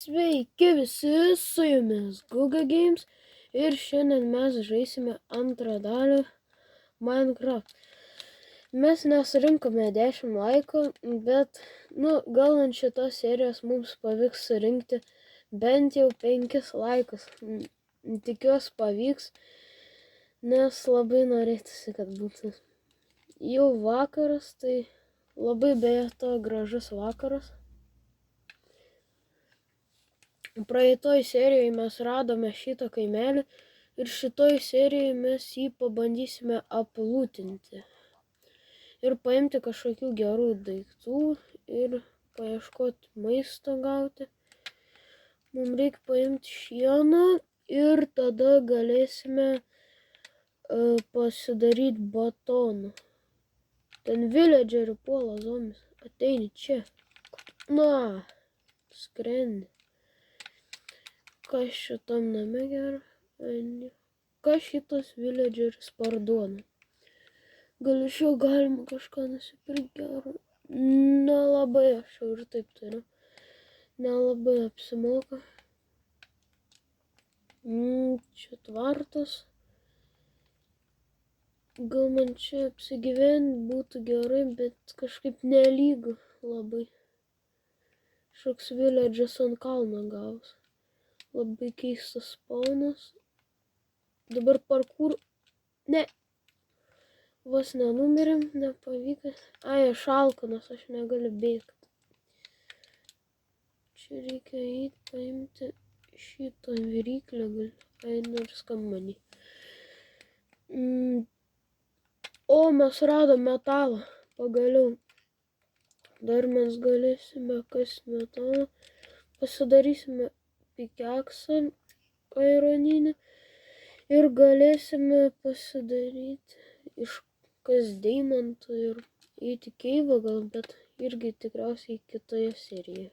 Sveiki visi, su jumis Guga Games ir šiandien mes žaisime antrą dalį Minecraft. Mes nesurinkome 10 laikų, bet gal ant šitos serijos mums pavyks surinkti bent jau 5 laikus. Tikiuosi pavyks, nes labai norėtųsi, kad būtų jau vakaras, tai labai beje to gražus vakaras. Praeitoj serijai mes radome šitą kaimelį ir šitoj serijai mes jį pabandysime aplūtinti ir paimti kažkokių gerų daiktų ir paieškoti maisto gauti. Mums reikia paimti šieno ir tada galėsime pasidaryti batonų. Ten villagerių puola zombis. Ateini čia. Skrendi. Kas šitam name gero? Kas šitas villageris parduoda? Gal iš jo galima kažką nusipirkti gero? Nelabai, aš jau ir taip turiu. Nelabai apsimoka. Čia tvartas. Gal man čia apsigyventi būtų gerai, bet kažkaip nelygu labai. Šoks villageris ant kalno gavus. Labai keistas spawnas. Dabar parkour. Ne. Vos nenumirėm, nepavyko. Aš alkanas, aš negaliu bėgti. Čia reikia eiti, paimti šitą viryklę. Dar skambani. O, mes radom metalą. Pagaliau. Dar mes galėsime kasti metalą. Pasidarysime pikeksą aironinį ir galėsime pasidaryti iš kas deimantų ir eiti keivą gal, bet irgi tikriausiai kitoje serijoje.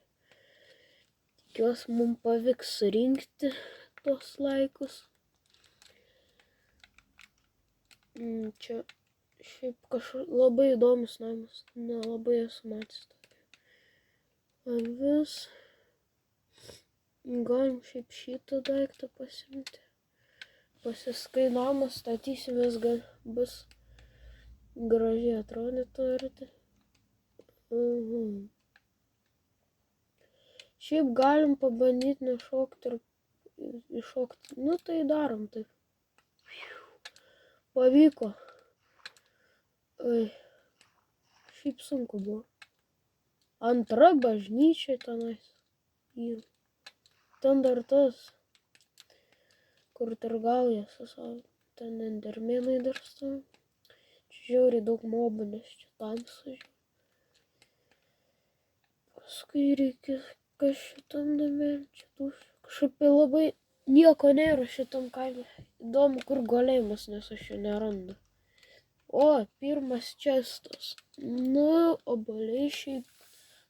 Tikiuosi mums pavyks surinkti tos laikus. Čia šiaip kažkaip labai įdomus namas, nelabai esu matęs tokį. Avis. Galim šiaip šitą daiktą pasimti. Pasiskai namą statysimės, gal bus gražiai atrodytų arti. Šiaip galim pabandyti nešokti ir iššokti. Tai darom taip. Pavyko. Šiaip sunku buvo. Antra bažnyčia tenais. Ten dar tas, kur targauja su savo, ten endermenai dar stovi. Čia žiauriai daug mobų, nes čia tamsu. Paskui reikia, kas šitam name, čia dušiu. Kažkaip labai nieko nėra šitam kaime. Įdomu, kur golėjimas, nes aš jo nerandu. O, pirmas čestas. Obuoliai šiaip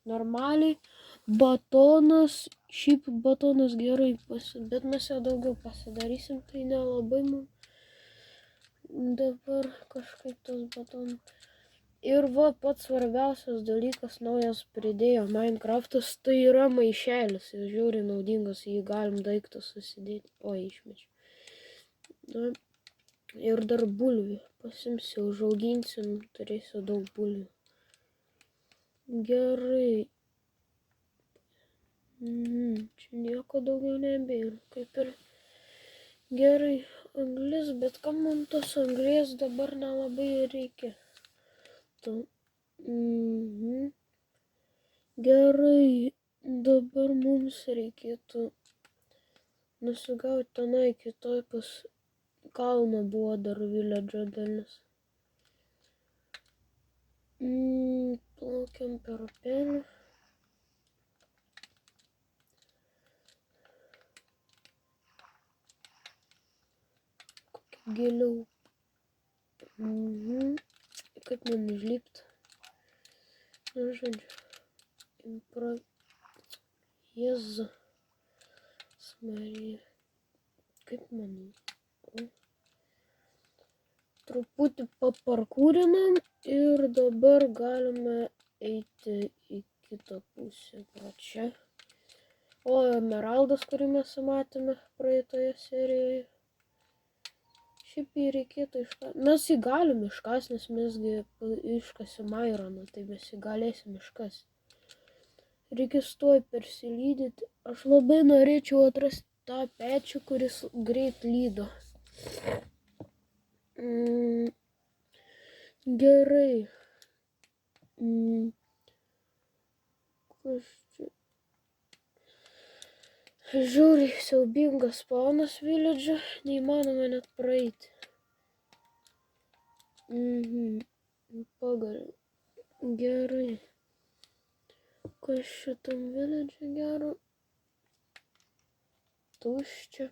normaliai. Batonas, šiaip batonas gerai, bet mes jo daugiau pasidarysim, tai nelabai mums dabar kažkaip tos batonus. Ir pats svarbiausias dalykas naujas pridėjo Minecraftas, tai yra maišelis, jis žiauriai naudingas, jį galim daiktus susidėti. Išmečiau. Ir dar bulvių pasimsiu, užauginsim, turėsiu daug bulvių. Gerai. Čia nieko daugiau nebėra, kaip ir gerai anglis, bet kam man tos anglies dabar nelabai reikia. Gerai, dabar mums reikėtų nusigauti tenai kitoj pas kalną buvo dar village'o dalis. Plaukiam per upelį. Giliau. Kaip man užlipti? Žodžiu. Jėzu. Marija. Kaip man? Truputį paparkūrinam ir dabar galime eiti į kitą pusę. Pro čia. O emeraldas, kurį mes matėme praeitoje serijoje. Šiaip jį reikėtų iškasti. Mes jį galim iškasti, nes mesgi iškasim aironą, tai mes jį galėsim iškasti. Reikės tuoj persilydyti. Aš labai norėčiau atrasti tą pečių, kuris greit lydo. Gerai. Kas čia? Žiūri, siaubingas spawnas village'o, neįmanoma net praeiti. Pagaliau. Gerai. Kas šitam village'e gero? Tuščia.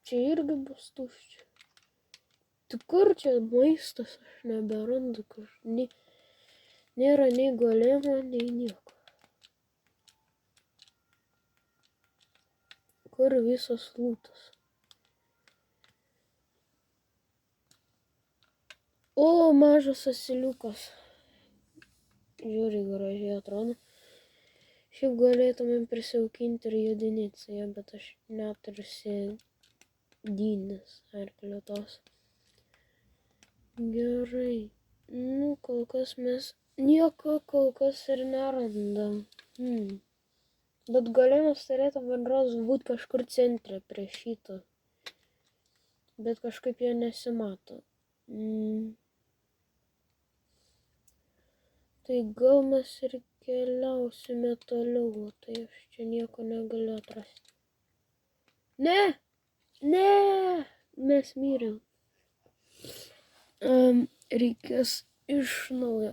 Čia irgi bus tuščia. Tai kur čia maistas? Aš neberandu. Nėra nei golemo, nei nieko. Kur visas lūtas? O, mažas asiliukas. Žiūri, gražiai atrodo. Šiaip galėtumėm prisijaukinti ir jodinėti su ja, bet aš neturiu sėdynės arklio tos. Gerai. Kol kas mes nieko kol kas ir nerandam. Bet golemas turėtų bendros būti kažkur centre prie šito. Bet kažkaip jo nesimato. Tai gal mes ir keliausime toliau, tai aš čia nieko negaliu atrasti. Ne, mes mirėm. Reikės iš naujo.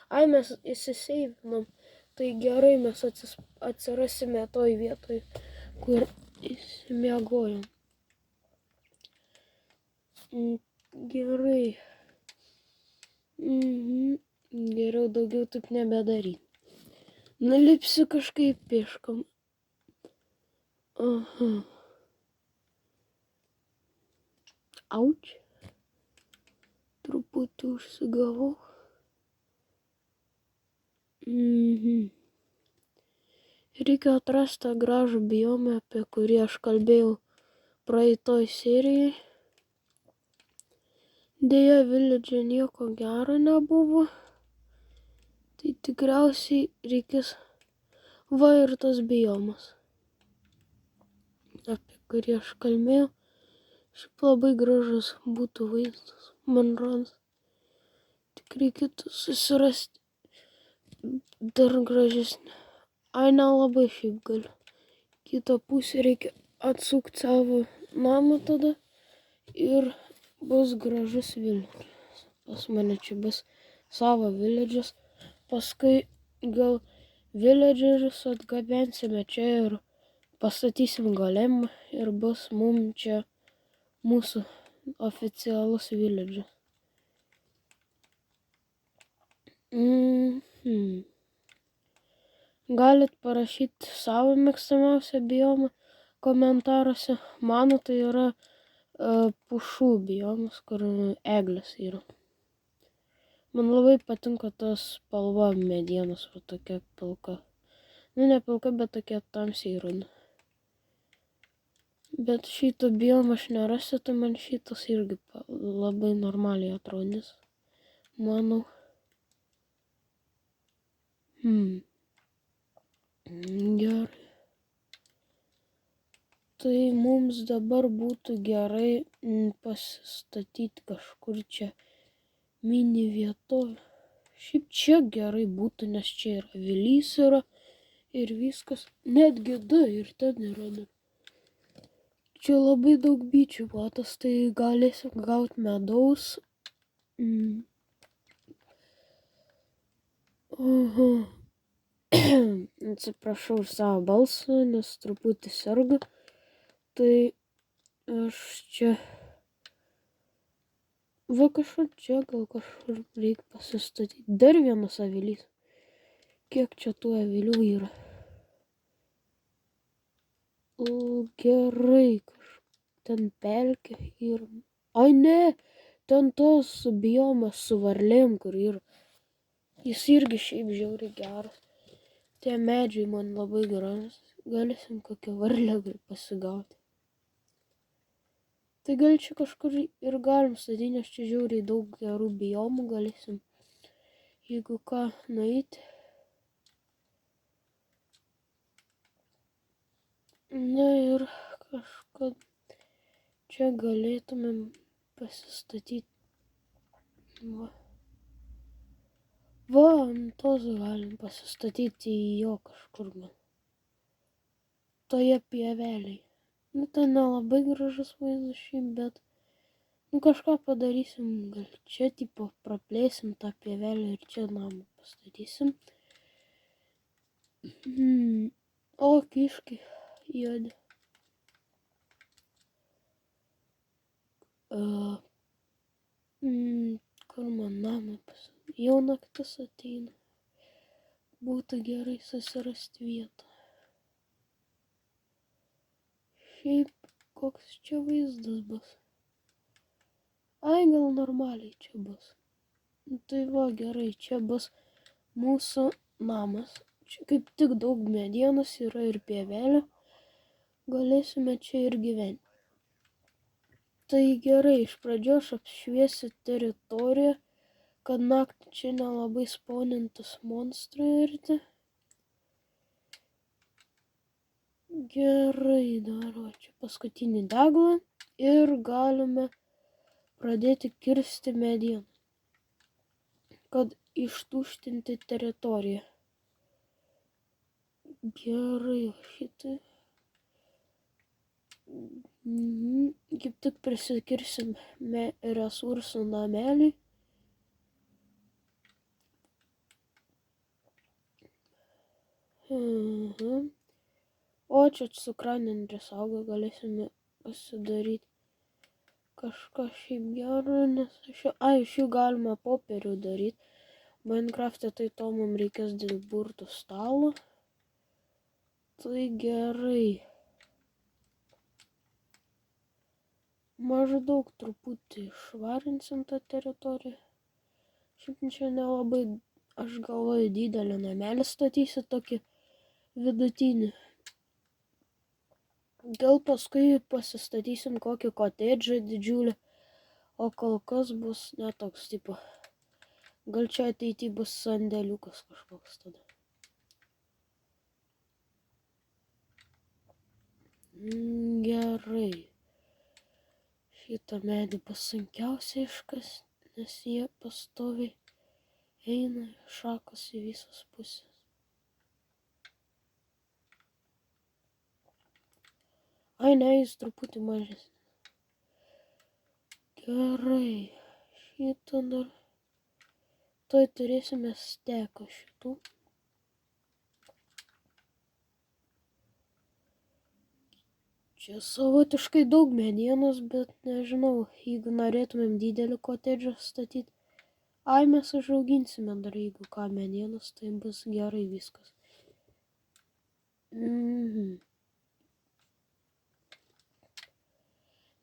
Ai, mes įsiseivinom. Tai gerai, mes atsirasime toj vietoj, kur įsimiegojom. Gerai. Geriau daugiau taip nebedaryt. Nulipsiu kažkaip pieškom. Aha. Auč. Truputį užsigavau. Reikia atrasti tą gražų biomą, apie kurį aš kalbėjau praeitoj serijai. Deja, village'e nieko gero nebuvo. Tai tikriausiai reikės va ir tas biomas, apie kurį aš kalbėjau. Šiaip labai gražus būtų vaizdas, man rodos. Tik reikėtų susirasti dar gražesnį. Ai, nelabai šiaip galiu. Kitą pusę reikia atsukti savo namą tada ir bus gražus village'as. Pas mane čia bus savo village'as. Paskui gal villagerius atgabensime čia ir pastatysim golemą ir bus mum čia mūsų oficialus village'as. Galit parašyti savo mėgstamiausią biomą komentaruose. Mano tai yra pušų biomas, kur eglės yra. Man labai patinka tas spalva medienos, va tokia pilka. Ne pilka, bet tokia tamsiai ruda. Bet šito biomą aš nerasiu, tai man šitas irgi labai normaliai atrodys. Manau. Gerai. Tai mums dabar būtų gerai pasistatyti kažkur čia mini vietovę. Šiaip čia gerai būtų, nes čia yra avilys yra ir viskas. Netgi du ir ten yra. Čia labai daug bičių matos, tai galėsim gauti medaus. Atsiprašau už savo balsą, nes truputį sergu. Tai aš čia... Va kažkur čia, gal kažkur reikia pasistatyti. Dar vienas avilys. Kiek čia tų avilių yra? Gerai, ten pelkė yra. Ai ne, ten tas biomas su varlėm, kur yra. Jis irgi šiaip žiauriai geras. Tie medžiai man labai gražus. Galėsim kokią varlę pasigauti. Tai gal čia kažkur ir galim statyti, nes čia žiauriai daug gerų biomų galėsim. Jeigu ką nueiti. Na ir kažkad čia galėtumėm pasistatyti. Va, ant tos galim pasistatyti jo kažkur man. Toje pievelėje. Nu, tai nelabai gražus vaizdas šiaip, bet kažką padarysim. Gal čia tipo praplėsim tą pievelę ir čia namą pastatysim. O, kiškai juodi. Kur man namą pastatyti? Jau naktis ateina. Būtų gerai susirasti vietą. Šiaip koks čia vaizdas bus. Ai, gal normaliai čia bus. Tai va, gerai, čia bus mūsų namas. Čia kaip tik daug medienos yra ir pievelė. Galėsime čia ir gyventi. Tai gerai, iš pradžio aš apšviesiu teritoriją, kad naktį čia nelabai spawnintus monstrai irti. Gerai, daro čia paskutinį deglą ir galime pradėti kirsti medieną, kad ištuštinti teritoriją. Gerai, šitai. Kaip tik prisikirsim resursų namelį. O čia cukraninės auga, galėsime pasidaryti kažką šiaip gero, nes iš jų galima popierių daryti. Minecraft'e tai to mums reikės dėl burtų stalo. Tai gerai. Maždaug truputį išvarinsim tą teritoriją. Šiaip čia nelabai, aš galvoju, didelį namelį statysiu tokį vidutinį. Gal paskui pasistatysim kokį kotedžą didžiulį, o kol kas bus netoks tipo. Gal čia ateityje bus sandėliukas kažkoks tada. Gerai. Šitą medį bus sunkiausia iškasti, nes jie pastoviai eina šakos į visas pusės. Ai, ne, jis truputį mažesnis. Gerai, šitą dar. Tuoj turėsime steką šitų. Čia savotiškai daug medienos, bet nežinau, jeigu norėtumėm didelį kotedžą statyti. Ai, mes užauginsime dar, jeigu ką medienos, tai bus gerai viskas.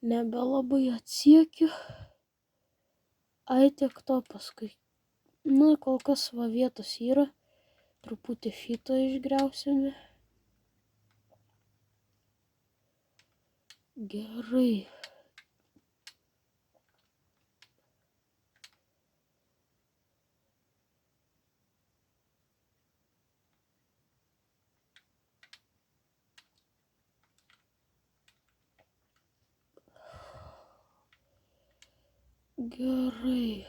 Nebelabai atsiekiu. Ai, tiek to paskui. Nu, kol kas va vietos yra. Truputį šito išgriausime. Gerai. Gerai.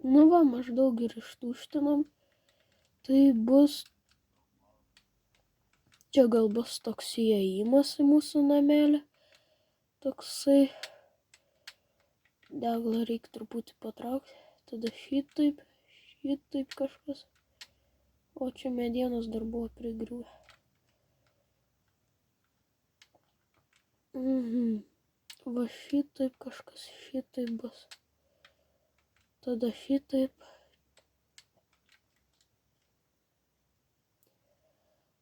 Nu va, maždaug ir ištuštinom. Tai bus... Čia gal bus toks įėjimas į mūsų namelį. Toksai... Deglą reikia truputį patraukti. Tada šitaip kažkas. O čia medienos dar buvo prigriuvę. Va šitaip kažkas, šitaip bus. Tada šitaip.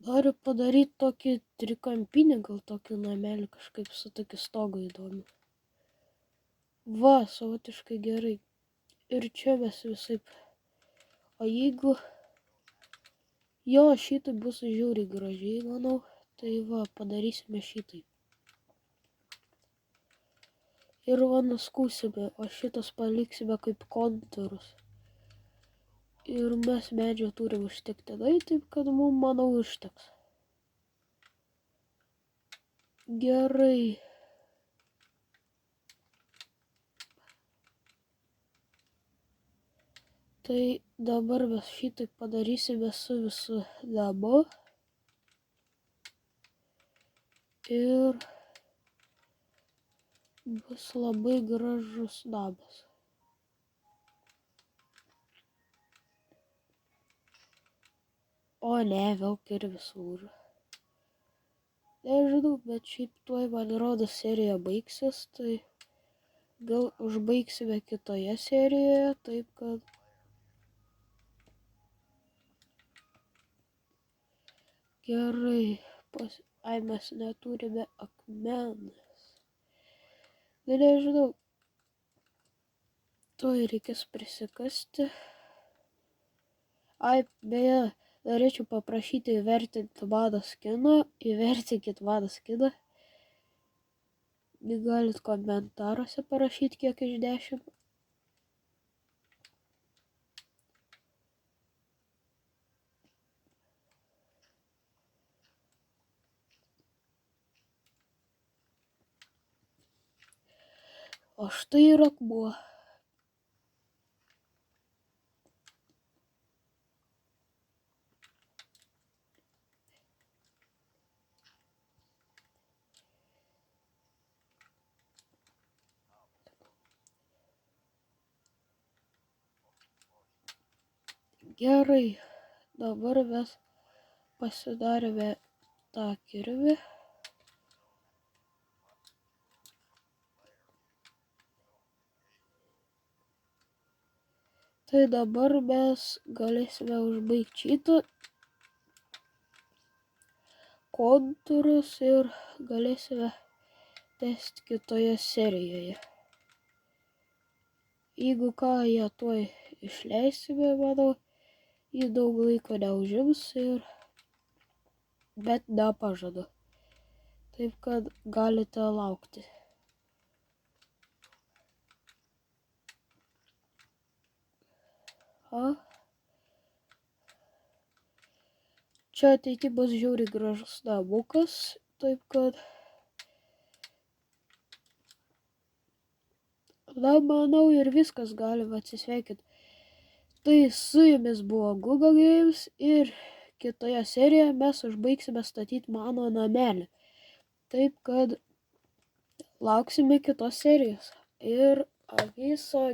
Noriu padaryti tokį trikampinį, gal tokį namelį kažkaip su tokiu stogu įdomiu. Va, savotiškai gerai. Ir čia mes visaip O jeigu jo šitai bus žiauriai gražiai, manau, tai va, padarysime šitai. Ir va nuskūsime, o šitas paliksime kaip kontūrus. Ir mes medžio turim užtektinai, taip kad mums, manau, užteks. Gerai. Tai dabar mes šitai padarysime su visu namu. Ir bus labai gražus namas. O ne, vėl kirvis lūžo. Nežinau, bet šiaip tuoj, man rodos, serija baigsis, tai gal užbaigsime kitoje serijoje, taip kad... Gerai, ai mes neturime akmens. Na nežinau, tuoj reikės prisikasti. Ai, beje, norėčiau paprašyti įvertinti mano skiną, įvertinkit mano skiną. Galit komentaruose parašyti kiek iš 10. O štai ir akmuo. Gerai, dabar mes pasidarėme tą kirvį. Tai dabar mes galėsime užbaigti šitą kontūrus ir galėsime tęsti kitoje serijoje. Jeigu ką, ją tuoj išleisime, manau, jį daug laiko neužims ir... Bet nepažadu. Taip kad galite laukti. Čia ateity bus žiauriai gražus namukas, taip kad... Na, manau, ir viskas, galima atsisveikinti. Tai su jumis buvo Google Games ir kitoje serijoje mes užbaigsime statyti mano namelį. Taip kad lauksime kitos serijos. Ir viso